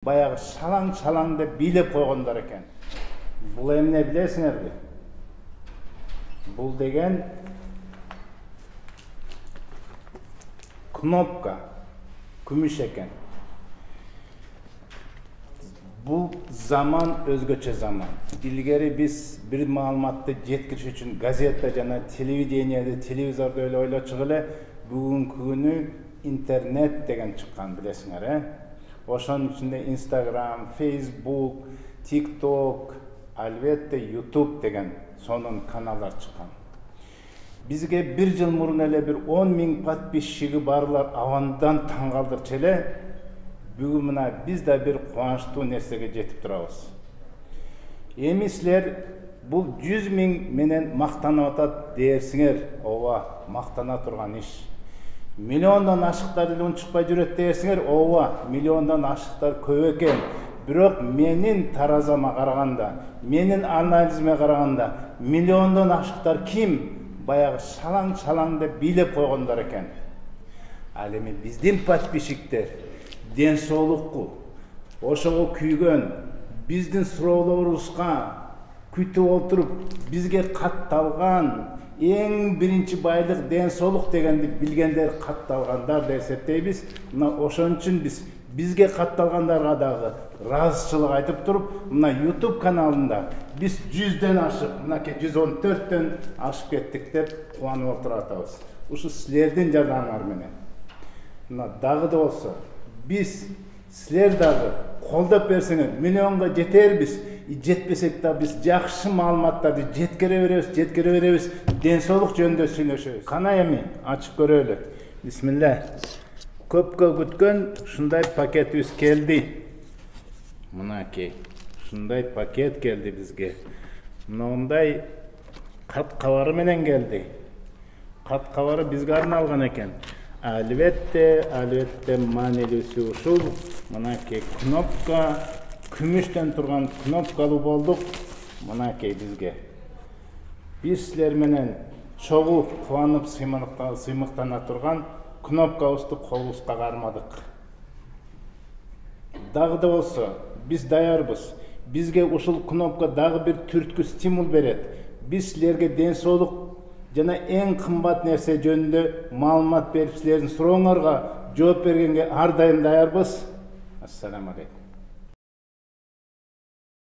Баягы шалаң деп бийлеп койгондар экен. Бул эмне билесиңерби? Бул деген кнопка, күмүш экен. Бул заман өзгөчө заман. Илгери биз бир маалыматты жеткириш үчүн газета жана телевидениеде, телевизордо эле ойлочук эле, бүгүнкү күнү интернет деген чыккан, билесиңер, Ошонун ичинде Instagram, Facebook, TikTok, албетте YouTube деген сонун каналдар чыккан. Бизге бир жыл мурун эле бир 10 000 подписчиги барлар авандан таң калтырчу эле. Бүгүн мына биз да бир кубанычтуу нерсеге жетип турабыз. Эми силер бул 100 000 менен мактанып атат дээрсиңер. Ооба, мактана турган иш. Миллиондон ашыктар эле унчукпай жүрөт дээрсиңер. Ооба, миллиондон ашыктар көп экен. Бирок менин таразама караганда, менин анализиме караганда, миллиондон ашыктар ким? Баягы шалаң деп бийлеп койгондар экен. Ал эми биздин подписчиктер ден соолукку, ошого күйгөн, биздин суроолорубузга күтүп отуруп, бизге катталган эң биринчи байлык ден соолук дегенди билгендер катталгандар деп эсептейбиз. Мына ошон үчүн бизге катталгандарга дагы ыраазычылык айтып туруп, мына YouTube каналында биз 100дөн ашып, мынакей 114дөн ашып кеттик деп кубанып отуруп атабыз. Ушу силердин жардамыңар менен. Мына дагы да болсо биз силер дагы колдоп берсеңер миллионго жетербиз. Жетпесек да биз жакшы маалыматтарды жеткире беребиз. Ден соолук жөнүндө сүйлөшөбүз. Кана эми ачып көрөлү. Бисмилла. Көпкө күткөн ушундай пакетибиз келди. Мынакей ушундай пакет келди бизге. Мындай кат кабары менен келди. Кат кабары бизге арналган экен. Албетте маанилүүсү ушул. Мынакей кнопка, күмүштөн турган кнопкалуу болдук. Мынакей бизге. Биз силер менен чогуу кубанып сыймыктана турган кнопкабызды колубузга кармадык. Дагы да болсо биз даярбыз. Бизге ушул кнопка дагы бир түрткү стимул берет. Биз силерге ден соолук жана эң кымбат нерсе жөнүндө маалымат берип, силердин сурооңорго жооп бергенге ар дайым даярбыз. Ассаламу алейкум.